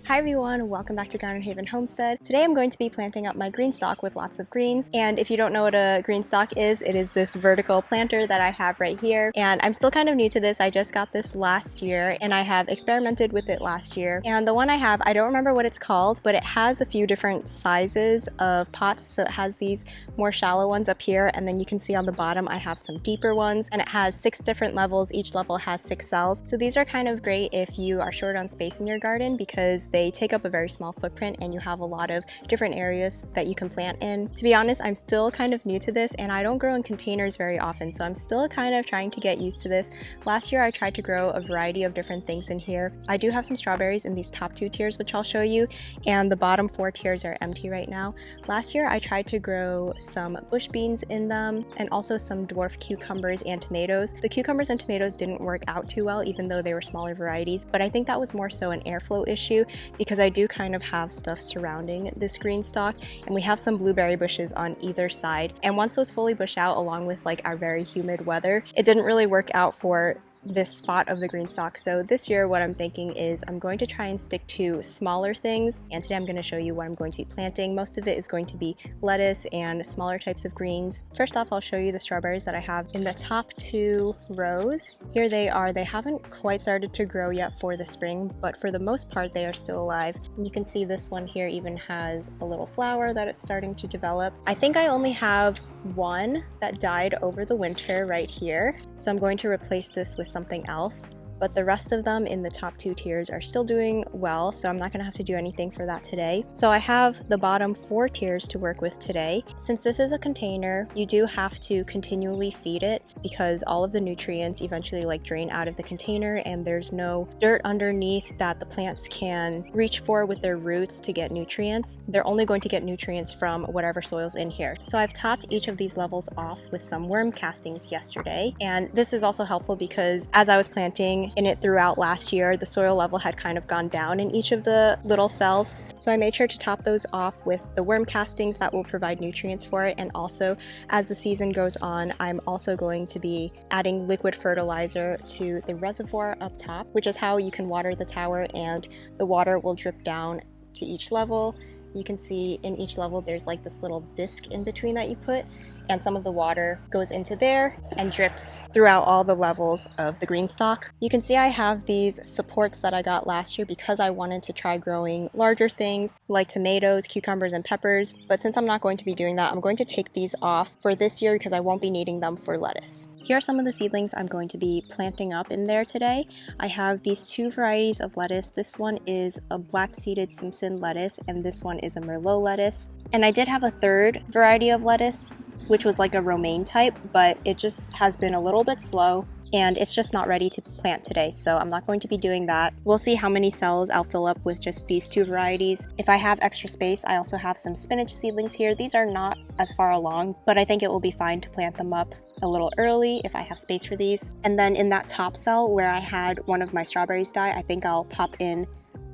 Hi everyone, welcome back to GroundedHavenHomestead. Today I'm going to be planting up my Greenstalk with lots of greens, and if you don't know what a Greenstalk is, it is this vertical planter that I have right here, and I'm still kind of new to this. I just got this last year, and I have experimented with it last year, and the one I have, I don't remember what it's called, but it has a few different sizes of pots, so it has these more shallow ones up here, and then you can see on the bottom I have some deeper ones, and it has 6 different levels. Each level has 6 cells, so these are kind of great if you are short on space in your garden because they take up a very small footprint and you have a lot of different areas that you can plant in. To be honest, I'm still kind of new to this and I don't grow in containers very often, so I'm still kind of trying to get used to this. Last year I tried to grow a variety of different things in here. I do have some strawberries in these top 2 tiers, which I'll show you, and the bottom 4 tiers are empty right now. Last year I tried to grow some bush beans in them and also some dwarf cucumbers and tomatoes. The cucumbers and tomatoes didn't work out too well even though they were smaller varieties, but I think that was more so an airflow issue because I do kind of have stuff surrounding this Greenstalk, and we have some blueberry bushes on either side, and once those fully bush out along with like our very humid weather, it didn't really work out for this spot of the Greenstalk. So this year what I'm thinking is I'm going to try and stick to smaller things, and today I'm going to show you what I'm going to be planting. Most of it is going to be lettuce and smaller types of greens. First off, I'll show you the strawberries that I have in the top 2 rows. Here they are. They haven't quite started to grow yet for the spring, but for the most part they are still alive. And you can see this one here even has a little flower that it's starting to develop. I think I only have one that died over the winter right here, so I'm going to replace this with something else, but the rest of them in the top 2 tiers are still doing well, so I'm not going to have to do anything for that today. So I have the bottom 4 tiers to work with today. Since this is a container, you do have to continually feed it because all of the nutrients eventually like drain out of the container and there's no dirt underneath that the plants can reach for with their roots to get nutrients. They're only going to get nutrients from whatever soil's in here. So I've topped each of these levels off with some worm castings yesterday, and this is also helpful because as I was planting in it throughout last year, the soil level had kind of gone down in each of the little cells. So I made sure to top those off with the worm castings that will provide nutrients for it. And also, as the season goes on, I'm also going to be adding liquid fertilizer to the reservoir up top, which is how you can water the tower, and the water will drip down to each level. You can see in each level there's like this little disc in between that you put, and some of the water goes into there and drips throughout all the levels of the Greenstalk. You can see I have these supports that I got last year because I wanted to try growing larger things like tomatoes, cucumbers, and peppers, but since I'm not going to be doing that, I'm going to take these off for this year because I won't be needing them for lettuce. Here are some of the seedlings I'm going to be planting up in there today. I have these 2 varieties of lettuce. This one is a black-seeded Simpson lettuce, and this one is a Merlot lettuce. And I did have a 3rd variety of lettuce, which was like a romaine type, but it just has been a little bit slow and it's just not ready to plant today, so I'm not going to be doing that. We'll see how many cells I'll fill up with just these 2 varieties. If I have extra space, I also have some spinach seedlings here. These are not as far along, but I think it will be fine to plant them up a little early if I have space for these. And then in that top cell where I had one of my strawberries die, I think I'll pop in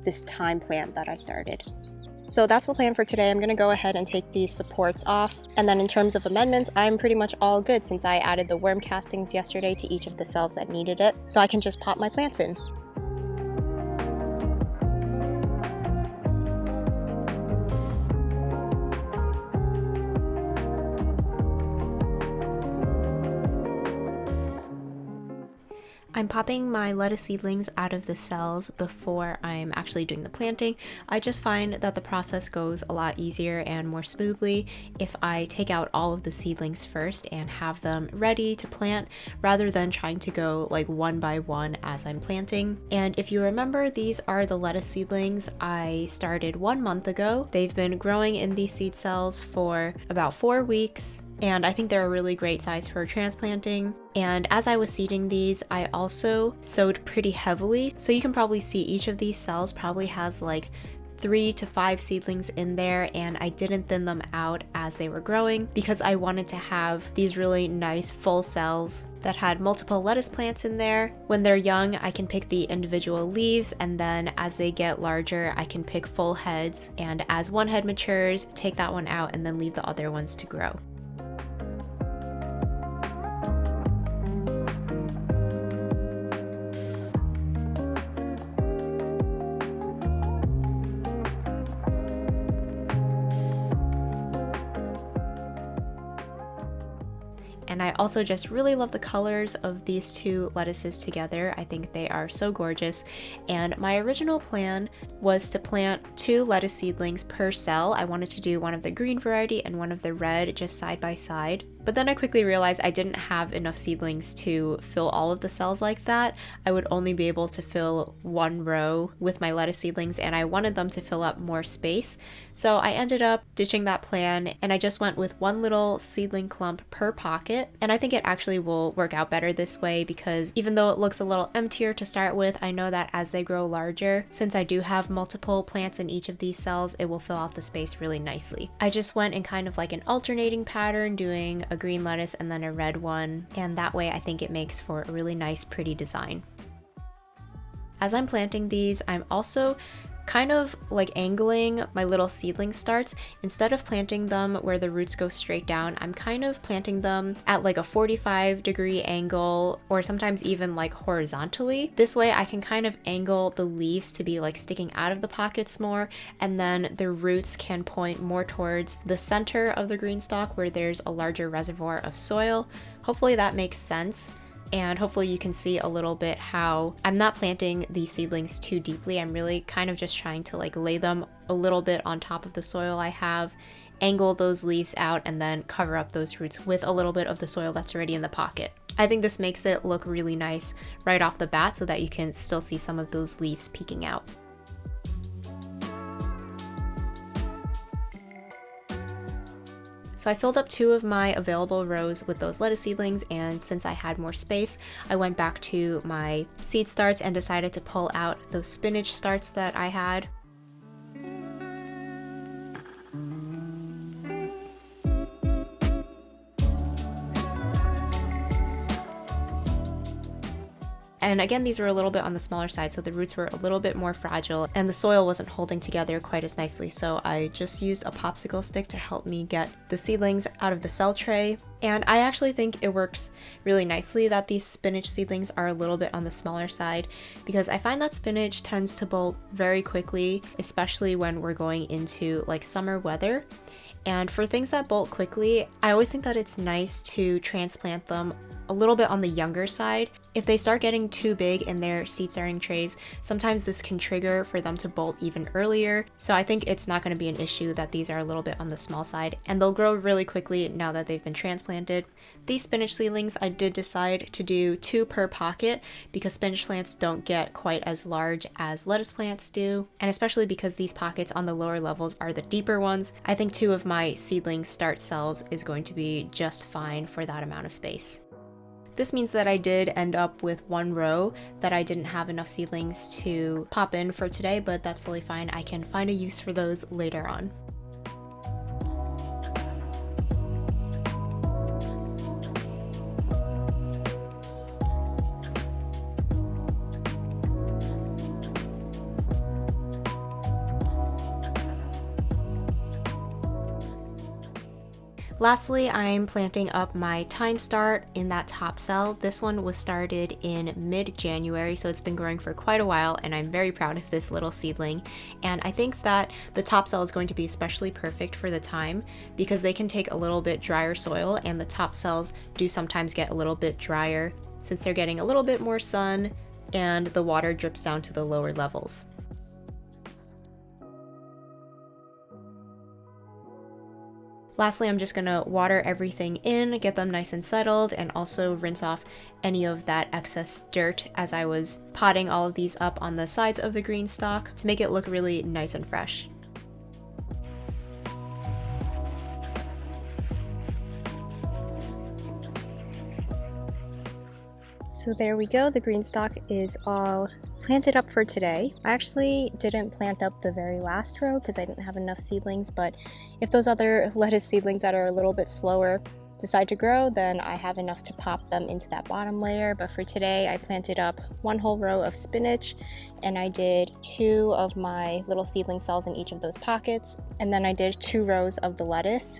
this thyme plant that I started. So that's the plan for today. I'm going to go ahead and take these supports off. And then in terms of amendments, I'm pretty much all good since I added the worm castings yesterday to each of the cells that needed it. So I can just pop my plants in. I'm popping my lettuce seedlings out of the cells before I'm actually doing the planting. I just find that the process goes a lot easier and more smoothly if I take out all of the seedlings first and have them ready to plant rather than trying to go like one by one as I'm planting. And if you remember, these are the lettuce seedlings I started 1 month ago. They've been growing in these seed cells for about 4 weeks. And I think they're a really great size for transplanting. And as I was seeding these, I also sowed pretty heavily. So you can probably see each of these cells probably has like 3 to 5 seedlings in there, and I didn't thin them out as they were growing because I wanted to have these really nice full cells that had multiple lettuce plants in there. When they're young, I can pick the individual leaves, and then as they get larger, I can pick full heads. And as one head matures, take that one out and then leave the other ones to grow. And I also just really love the colors of these two lettuces together. I think they are so gorgeous. And my original plan was to plant 2 lettuce seedlings per cell. I wanted to do one of the green variety and one of the red just side by side. But then I quickly realized I didn't have enough seedlings to fill all of the cells like that. I would only be able to fill 1 row with my lettuce seedlings, and I wanted them to fill up more space. So I ended up ditching that plan, and I just went with 1 little seedling clump per pocket. And I think it actually will work out better this way, because even though it looks a little emptier to start with, I know that as they grow larger, since I do have multiple plants in each of these cells, it will fill out the space really nicely. I just went in kind of like an alternating pattern, doing a green lettuce and then a red one, and that way I think it makes for a really nice, pretty design. As I'm planting these, I'm also kind of like angling my little seedling starts. Instead of planting them where the roots go straight down, I'm kind of planting them at like a 45-degree angle, or sometimes even like horizontally. This way I can kind of angle the leaves to be like sticking out of the pockets more, and then the roots can point more towards the center of the green stalk where there's a larger reservoir of soil. Hopefully that makes sense. And hopefully you can see a little bit how I'm not planting these seedlings too deeply. I'm really kind of just trying to like lay them a little bit on top of the soil I have, angle those leaves out, and then cover up those roots with a little bit of the soil that's already in the pocket. I think this makes it look really nice right off the bat so that you can still see some of those leaves peeking out. So I filled up 2 of my available rows with those lettuce seedlings, and since I had more space, I went back to my seed starts and decided to pull out those spinach starts that I had. And again, these were a little bit on the smaller side, so the roots were a little bit more fragile and the soil wasn't holding together quite as nicely. So I just used a popsicle stick to help me get the seedlings out of the cell tray. And I actually think it works really nicely that these spinach seedlings are a little bit on the smaller side, because I find that spinach tends to bolt very quickly, especially when we're going into like summer weather. And for things that bolt quickly, I always think that it's nice to transplant them a little bit on the younger side. If they start getting too big in their seed starting trays, sometimes this can trigger for them to bolt even earlier. So I think it's not going to be an issue that these are a little bit on the small side, and they'll grow really quickly now that they've been transplanted. These spinach seedlings, I did decide to do 2 per pocket because spinach plants don't get quite as large as lettuce plants do, and especially because these pockets on the lower levels are the deeper ones, I think 2 of my seedling start cells is going to be just fine for that amount of space. This means that I did end up with 1 row that I didn't have enough seedlings to pop in for today, but that's totally fine. I can find a use for those later on. Lastly, I'm planting up my time start in that top cell. This one was started in mid-January, so it's been growing for quite a while, and I'm very proud of this little seedling. And I think that the top cell is going to be especially perfect for the thyme because they can take a little bit drier soil, and the top cells do sometimes get a little bit drier since they're getting a little bit more sun and the water drips down to the lower levels. Lastly, I'm just gonna water everything in, get them nice and settled, and also rinse off any of that excess dirt as I was potting all of these up on the sides of the green stalk to make it look really nice and fresh. So there we go, the green stalk is all planted up for today. I actually didn't plant up the very last row because I didn't have enough seedlings, but if those other lettuce seedlings that are a little bit slower decide to grow, then I have enough to pop them into that bottom layer. But for today, I planted up 1 whole row of spinach, and I did 2 of my little seedling cells in each of those pockets, and then I did 2 rows of the lettuce,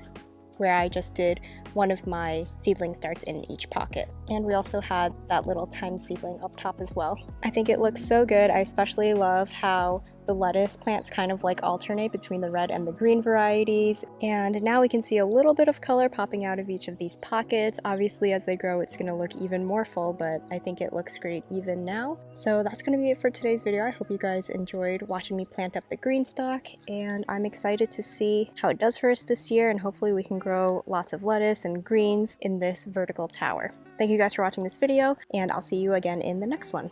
where I just did 1 of my seedling starts in each pocket. And we also had that little thyme seedling up top as well. I think it looks so good. I especially love how the the lettuce plants kind of like alternate between the red and the green varieties. And now we can see a little bit of color popping out of each of these pockets. Obviously, as they grow, it's going to look even more full, but I think it looks great even now. So that's going to be it for today's video. I hope you guys enjoyed watching me plant up the Greenstalk, and I'm excited to see how it does for us this year, and hopefully we can grow lots of lettuce and greens in this vertical tower. Thank you guys for watching this video, and I'll see you again in the next one.